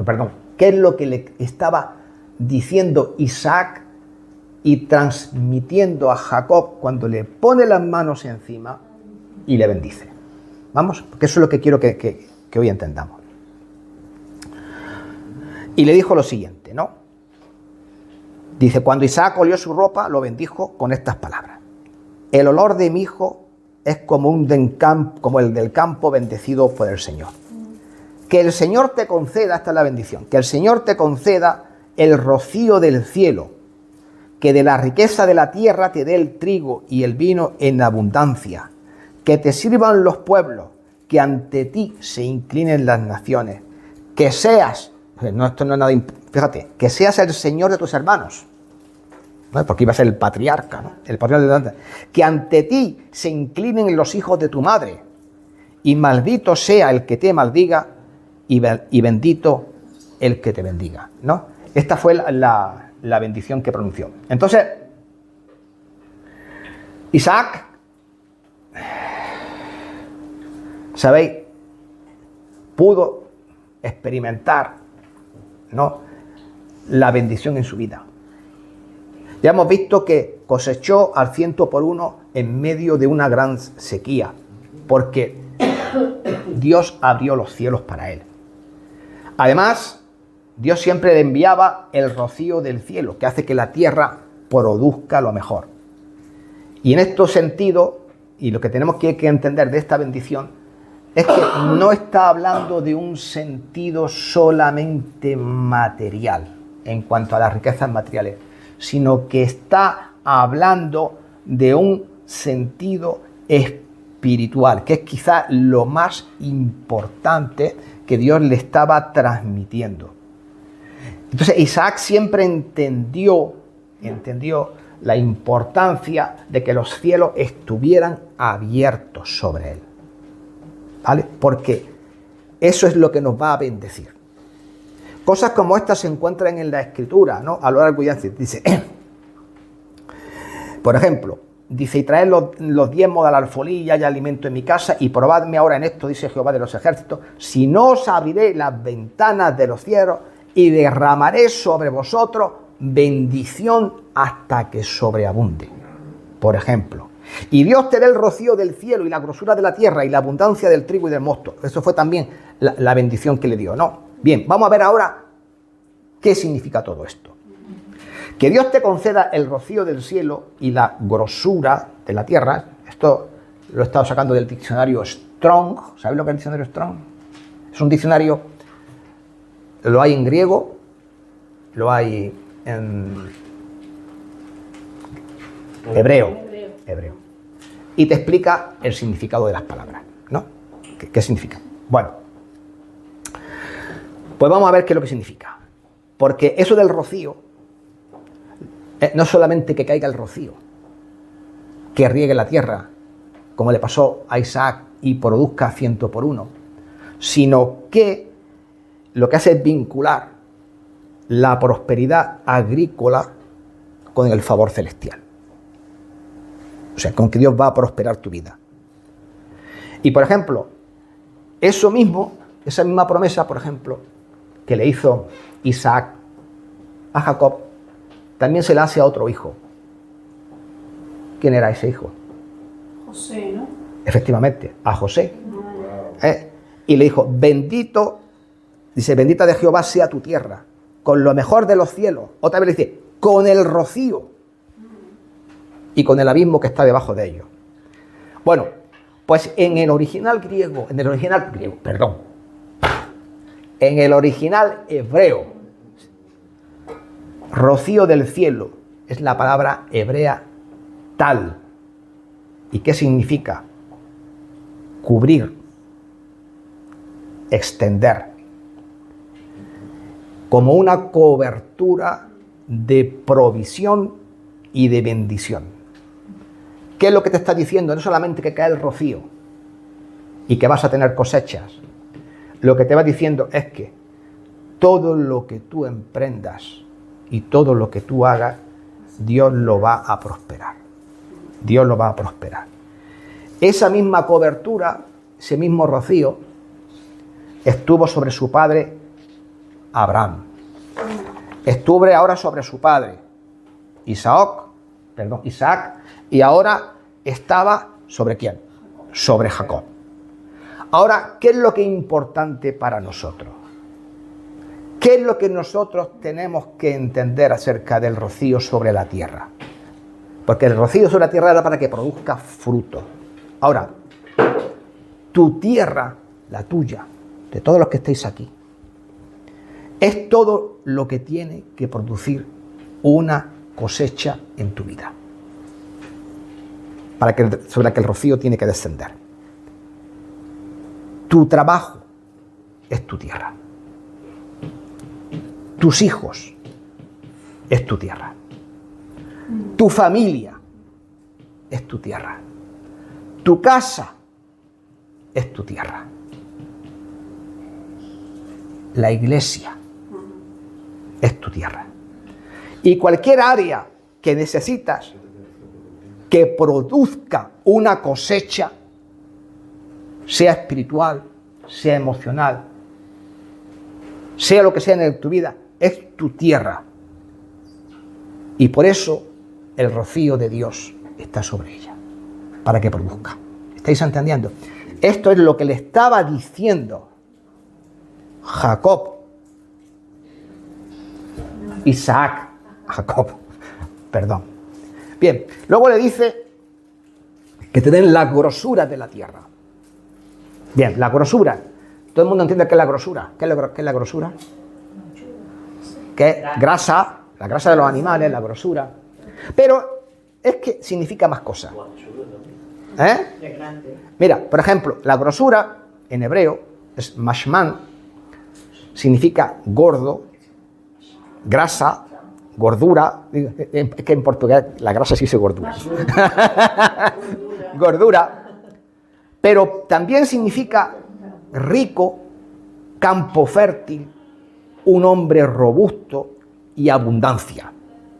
perdón, qué es lo que le estaba diciendo Isaac y transmitiendo a Jacob cuando le pone las manos encima y le bendice. Vamos, porque eso es lo que quiero que hoy entendamos. Y le dijo lo siguiente, ¿no? Dice, cuando Isaac olió su ropa, lo bendijo con estas palabras. El olor de mi hijo es como el del campo bendecido por el Señor. Que el Señor te conceda, esta es la bendición, que el Señor te conceda el rocío del cielo, que de la riqueza de la tierra te dé el trigo y el vino en abundancia, que te sirvan los pueblos, que ante ti se inclinen las naciones, que seas, no, esto no es nada, fíjate, que seas el Señor de tus hermanos, ¿no? Porque iba a ser el patriarca, ¿no? El patriarca de que ante ti se inclinen los hijos de tu madre, y maldito sea el que te maldiga, y bendito el que te bendiga, ¿no? Esta fue la bendición que pronunció. Entonces, Isaac, ¿sabéis? Pudo experimentar, ¿no?, la bendición en su vida. Ya hemos visto que cosechó al 100% en medio de una gran sequía, porque Dios abrió los cielos para él. Además, Dios siempre le enviaba el rocío del cielo, que hace que la tierra produzca lo mejor. Y en este sentido, y lo que tenemos que entender de esta bendición, es que no está hablando de un sentido solamente material, en cuanto a las riquezas materiales, sino que está hablando de un sentido espiritual, que es quizá lo más importante que Dios le estaba transmitiendo. Entonces Isaac siempre entendió la importancia de que los cielos estuvieran abiertos sobre él, ¿vale? Porque eso es lo que nos va a bendecir. Cosas como estas se encuentran en la Escritura, ¿no? A lo largo y ancho. Dice, por ejemplo, dice, y traed los diezmos de la alfolía y alimento en mi casa, y probadme ahora en esto, dice Jehová de los ejércitos, si no os abriré las ventanas de los cielos y derramaré sobre vosotros bendición hasta que sobreabunde. Por ejemplo, y Dios te dé el rocío del cielo y la grosura de la tierra y la abundancia del trigo y del mosto. Eso fue también la bendición que le dio, ¿no? Bien, vamos a ver ahora qué significa todo esto. Que Dios te conceda el rocío del cielo y la grosura de la tierra. Esto lo he estado sacando del diccionario Strong. ¿Sabéis lo que es el diccionario Strong? Es un diccionario, lo hay en griego, lo hay en hebreo. Y te explica el significado de las palabras, ¿no? ¿Qué significa? Bueno, pues vamos a ver qué es lo que significa. Porque eso del rocío, no solamente que caiga el rocío, que riegue la tierra, como le pasó a Isaac y produzca 100%, sino que lo que hace es vincular la prosperidad agrícola con el favor celestial. O sea, con que Dios va a prosperar tu vida. Y por ejemplo, esa misma promesa, por ejemplo, que le hizo Isaac a Jacob, también se la hace a otro hijo. ¿Quién era ese hijo? José, ¿no? Efectivamente, a José. Y le dijo, bendito, dice, bendita de Jehová sea tu tierra, con lo mejor de los cielos. Otra vez le dice, con el rocío y con el abismo que está debajo de ellos. Bueno, pues en el original hebreo, rocío del cielo es la palabra hebrea tal. ¿Y qué significa? Cubrir, extender, como una cobertura de provisión y de bendición. ¿Qué es lo que te está diciendo? No solamente que cae el rocío y que vas a tener cosechas. Lo que te va diciendo es que todo lo que tú emprendas y todo lo que tú hagas, Dios lo va a prosperar. Dios lo va a prosperar. Esa misma cobertura, ese mismo rocío, estuvo sobre su padre Abraham. Estuvo ahora sobre su padre Isaac, y ahora estaba ¿sobre quién? Sobre Jacob. Ahora, ¿qué es lo que es importante para nosotros? ¿Qué es lo que nosotros tenemos que entender acerca del rocío sobre la tierra? Porque el rocío sobre la tierra era para que produzca fruto. Ahora, tu tierra, la tuya, de todos los que estáis aquí, es todo lo que tiene que producir una cosecha en tu vida, sobre la que el rocío tiene que descender. Tu trabajo es tu tierra. Tus hijos es tu tierra. Tu familia es tu tierra. Tu casa es tu tierra. La iglesia es tu tierra. Y cualquier área que necesitas que produzca una cosecha, sea espiritual, sea emocional, sea lo que sea en tu vida, es tu tierra. Y por eso el rocío de Dios está sobre ella, para que produzca. ¿Estáis entendiendo? Esto es lo que le estaba diciendo Jacob, perdón. Bien, luego le dice que te den la grosura de la tierra. Bien, la grosura. Todo el mundo entiende qué es la grosura. ¿Qué es la grosura? ¿Qué es? Grasa, la grasa de los animales, la grosura. Pero es que significa más cosas. Mira, por ejemplo, la grosura en hebreo es mashman, significa gordo, grasa, gordura. Es que en portugués la grasa sí dice gordura. Gordura. Pero también significa rico, campo fértil, un hombre robusto y abundancia.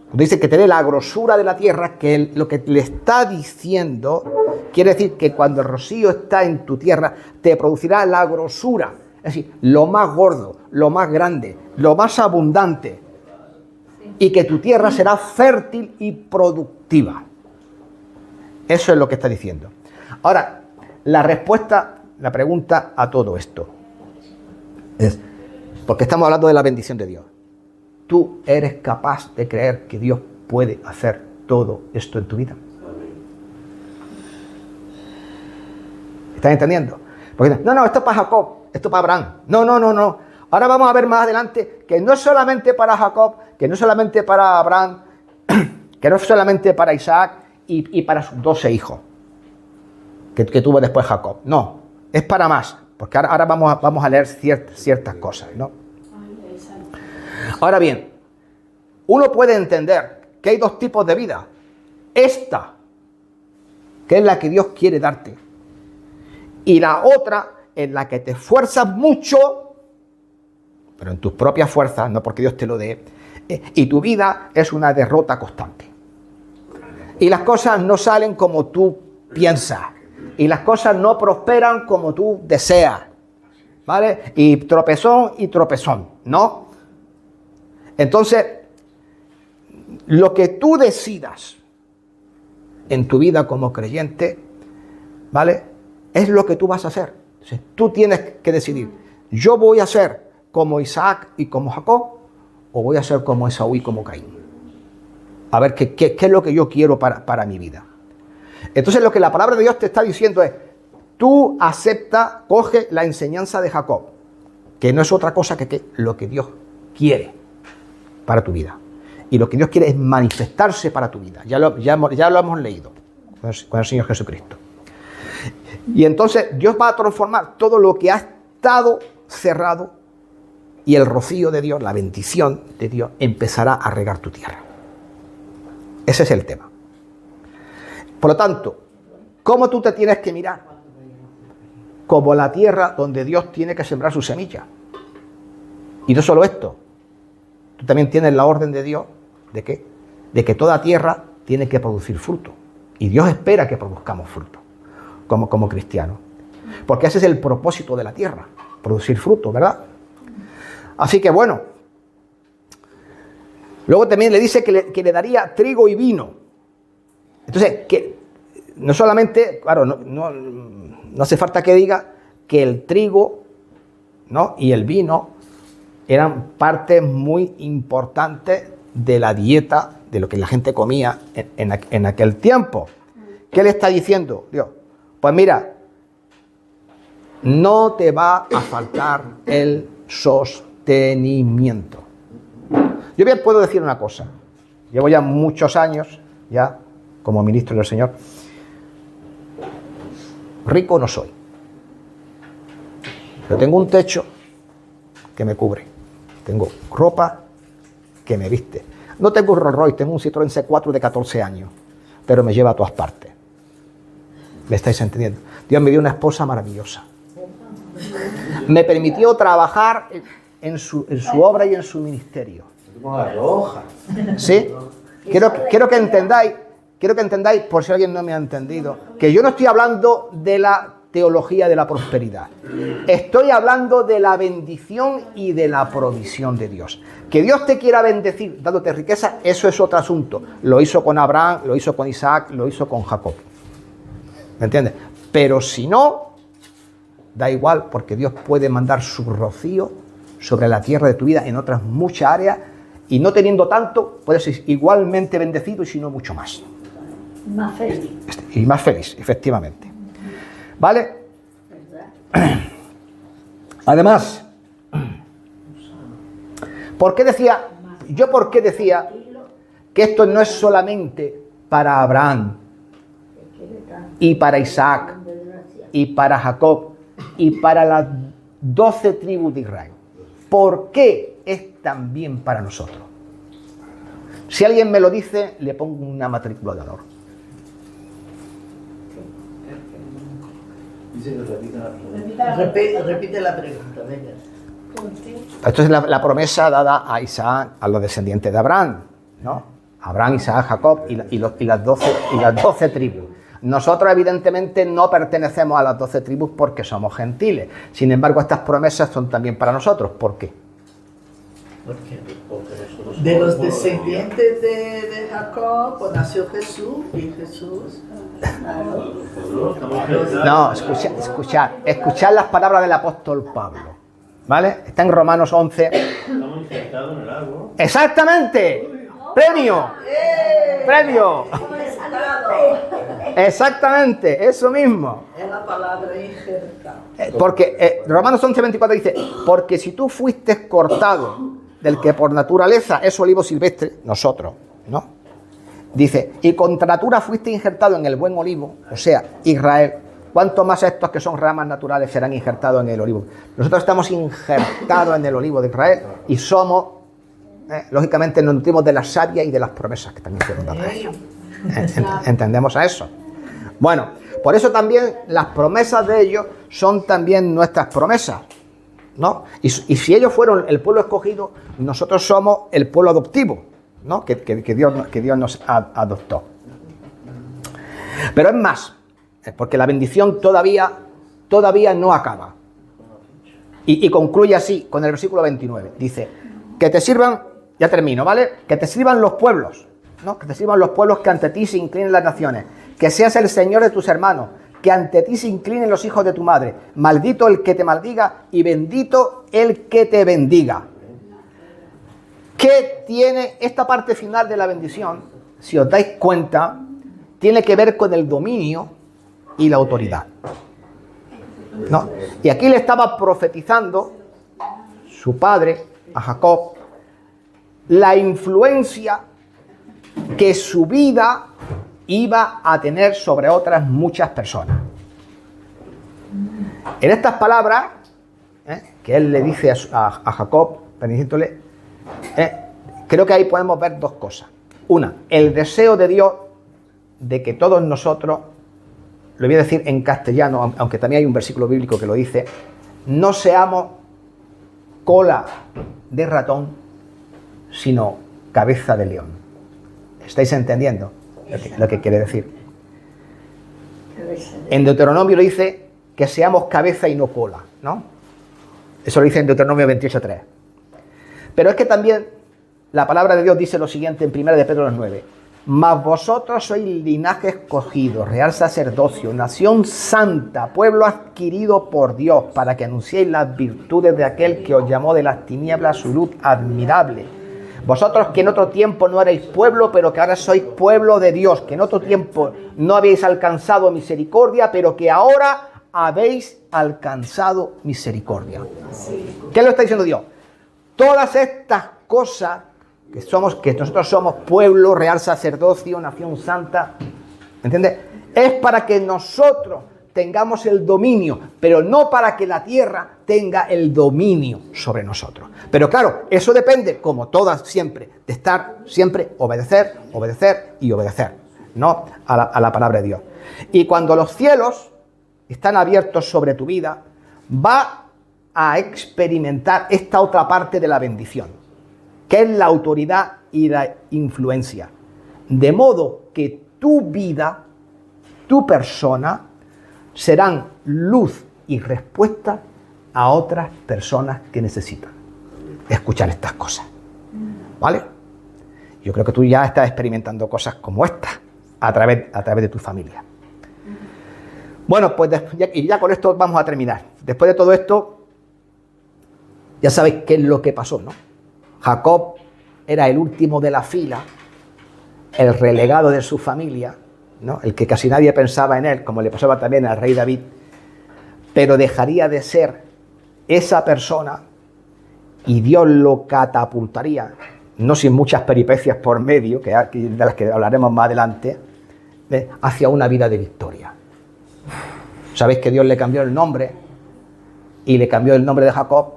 Cuando dice que te dé la grosura de la tierra, que lo que le está diciendo quiere decir que cuando el rocío está en tu tierra, te producirá la grosura. Es decir, lo más gordo, lo más grande, lo más abundante. Y que tu tierra será fértil y productiva. Eso es lo que está diciendo. Ahora, la respuesta, la pregunta a todo esto es, porque estamos hablando de la bendición de Dios. ¿Tú eres capaz de creer que Dios puede hacer todo esto en tu vida? ¿Estás entendiendo? Porque no, esto es para Jacob, esto es para Abraham. No. Ahora vamos a ver más adelante que no es solamente para Jacob, que no es solamente para Abraham, que no es solamente para Isaac y para sus 12 hijos que tuvo después Jacob. No, es para más, porque ahora vamos a leer ciertas cosas, ¿no? Ahora bien, uno puede entender que hay dos tipos de vida. Esta, que es la que Dios quiere darte, y la otra en la que te esfuerzas mucho, pero en tus propias fuerzas, no porque Dios te lo dé, y tu vida es una derrota constante. Y las cosas no salen como tú piensas, y las cosas no prosperan como tú deseas, ¿vale? Y tropezón, ¿no? Entonces, lo que tú decidas en tu vida como creyente, ¿vale? Es lo que tú vas a hacer. Entonces, tú tienes que decidir, ¿yo voy a ser como Isaac y como Jacob, o voy a ser como Esaú y como Caín? A ver, ¿qué es lo que yo quiero para mi vida? Entonces, lo que la palabra de Dios te está diciendo es, tú coge la enseñanza de Jacob, que no es otra cosa que lo que Dios quiere para tu vida. Y lo que Dios quiere es manifestarse para tu vida. Ya lo hemos leído con el Señor Jesucristo. Y entonces Dios va a transformar todo lo que ha estado cerrado, y el rocío de Dios, la bendición de Dios, empezará a regar tu tierra. Ese es el tema. Por lo tanto, ¿cómo tú te tienes que mirar? Como la tierra donde Dios tiene que sembrar su semilla. Y no solo esto, tú también tienes la orden de Dios, ¿de qué? De que toda tierra tiene que producir fruto. Y Dios espera que produzcamos fruto, como cristianos. Porque ese es el propósito de la tierra, producir fruto, ¿verdad? Así que bueno. Luego también le dice que le daría trigo y vino. Entonces, que no solamente, claro, no hace falta que diga que el trigo, ¿no?, y el vino eran partes muy importantes de la dieta, de lo que la gente comía en aquel tiempo. ¿Qué le está diciendo Dios? Pues mira, no te va a faltar el sostenimiento. Yo bien puedo decir una cosa. Llevo ya muchos años, ya, como ministro del Señor. Rico no soy. Pero tengo un techo que me cubre. Tengo ropa que me viste. No tengo un Rolls Royce, tengo un Citroën C4 de 14 años. Pero me lleva a todas partes. ¿Me estáis entendiendo? Dios me dio una esposa maravillosa. Me permitió trabajar en su obra y en su ministerio. ¿Sí? Quiero que entendáis, por si alguien no me ha entendido, que yo no estoy hablando de la teología de la prosperidad. Estoy hablando de la bendición y de la provisión de Dios. Que Dios te quiera bendecir dándote riqueza, eso es otro asunto. Lo hizo con Abraham, lo hizo con Isaac, lo hizo con Jacob. ¿Me entiendes? Pero si no, da igual, porque Dios puede mandar su rocío sobre la tierra de tu vida en otras muchas áreas, y no teniendo tanto, puedes ser igualmente bendecido y si no, mucho más. Más feliz. Y más feliz, efectivamente. ¿Vale? Además, ¿por qué decía que esto no es solamente para Abraham y para Isaac y para Jacob y para las 12 tribus de Israel? ¿Por qué es también para nosotros? Si alguien me lo dice, le pongo una matrícula de honor. Repite la pregunta, venga. Esto es la promesa dada a Isaac, a los descendientes de Abraham, ¿no? Abraham, Isaac, Jacob y las 12 tribus. Nosotros evidentemente no pertenecemos a las 12 tribus porque somos gentiles. Sin embargo, estas promesas son también para nosotros. ¿Por qué? De los descendientes de Jacob pues, nació Jesús y Jesús. No, escuchad las palabras del apóstol Pablo. ¿Vale? Está en Romanos 11. Estamos injertados en el árbol. ¡Exactamente! ¡Premio! ¡Premio! Exactamente, eso mismo. Es la palabra injertado. Porque Romanos 11:24 dice, porque si tú fuiste cortado del que por naturaleza es olivo silvestre, nosotros, ¿no? Dice, y contra natura fuiste injertado en el buen olivo, o sea, Israel, ¿cuánto más estos que son ramas naturales serán injertados en el olivo? Nosotros estamos injertados en el olivo de Israel y somos, lógicamente nos nutrimos de la savia y de las promesas que también fueron dadas a ellos. ¿Entendemos a eso? Bueno, por eso también las promesas de ellos son también nuestras promesas, ¿no? Y si ellos fueron el pueblo escogido, nosotros somos el pueblo adoptivo, ¿no? Que Dios nos adoptó. Pero es más, porque la bendición todavía no acaba. Y concluye así, con el versículo 29. Dice, que te sirvan, ya termino, ¿vale? Que te sirvan los pueblos, ¿no? Que te sirvan los pueblos, que ante ti se inclinen las naciones, que seas el Señor de tus hermanos, que ante ti se inclinen los hijos de tu madre. Maldito el que te maldiga y bendito el que te bendiga. ¿Qué tiene esta parte final de la bendición? Si os dais cuenta, tiene que ver con el dominio y la autoridad, ¿no? Y aquí le estaba profetizando su padre a Jacob la influencia que su vida iba a tener sobre otras muchas personas. En estas palabras, que él le dice a Jacob, bendiciéndole, creo que ahí podemos ver dos cosas. el deseo de Dios de que todos nosotros, lo voy a decir en castellano, aunque también hay un versículo bíblico que lo dice, no seamos cola de ratón, sino cabeza de león. ¿Estáis entendiendo lo que quiere decir? En Deuteronomio lo dice que seamos cabeza y no cola, ¿no? Eso lo dice en Deuteronomio 28:3. Pero es que también la palabra de Dios dice lo siguiente en 1 de Pedro 9. Mas vosotros sois linaje escogido, real sacerdocio, nación santa, pueblo adquirido por Dios, para que anunciéis las virtudes de aquel que os llamó de las tinieblas a su luz admirable. Vosotros que en otro tiempo no erais pueblo, pero que ahora sois pueblo de Dios, que en otro tiempo no habéis alcanzado misericordia, pero que ahora habéis alcanzado misericordia. ¿Qué lo está diciendo Dios? Todas estas cosas que nosotros somos pueblo, real sacerdocio, nación santa, ¿entiendes? Es para que nosotros tengamos el dominio, pero no para que la tierra tenga el dominio sobre nosotros. Pero claro, eso depende, como todas siempre, de estar siempre, obedecer y obedecer, ¿no? A la palabra de Dios. Y cuando los cielos están abiertos sobre tu vida, va a experimentar esta otra parte de la bendición, que es la autoridad y la influencia. De modo que tu vida, tu persona, serán luz y respuesta a otras personas que necesitan escuchar estas cosas. ¿Vale? Yo creo que tú ya estás experimentando cosas como estas a través de tu familia. Bueno, pues ya con esto vamos a terminar. Después de todo esto, ya sabéis qué es lo que pasó, ¿no? Jacob era el último de la fila, el relegado de su familia, ¿no? El que casi nadie pensaba en él, como le pasaba también al rey David, pero dejaría de ser esa persona y Dios lo catapultaría, no sin muchas peripecias por medio, de las que hablaremos más adelante, hacia una vida de victoria. Sabéis que Dios le cambió el nombre y le cambió el nombre de Jacob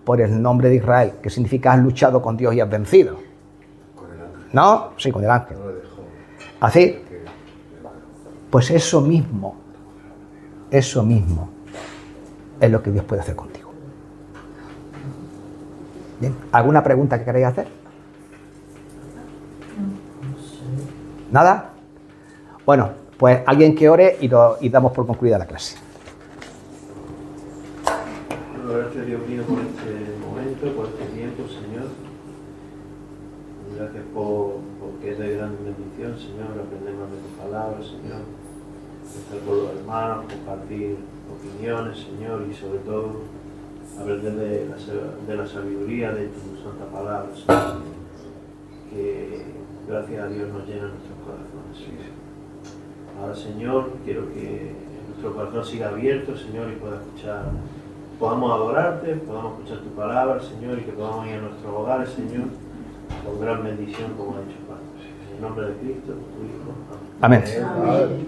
por el nombre de Israel, que significa has luchado con Dios y has vencido. ¿No? Sí, con el ángel. Así. Pues eso mismo es lo que Dios puede hacer contigo. ¿Bien? ¿Alguna pregunta que queráis hacer? ¿Nada? Bueno, pues alguien que ore y damos por concluida la clase. Gracias, Dios mío, por este momento, por este tiempo, Señor. Gracias porque es de gran bendición, Señor, aprender más de tu palabra, Señor. Estar con los hermanos, compartir opiniones, Señor, y sobre todo aprender de la sabiduría de tu santa palabra, Señor. Que gracias a Dios nos llena nuestros corazones, Señor. Ahora, Señor, quiero que nuestro corazón siga abierto, Señor, y podamos adorarte, podamos escuchar tu palabra, Señor, y que podamos ir a nuestros hogares, Señor, con gran bendición, como ha dicho Padre. En el nombre de Cristo, tu Hijo. Amén. Amén.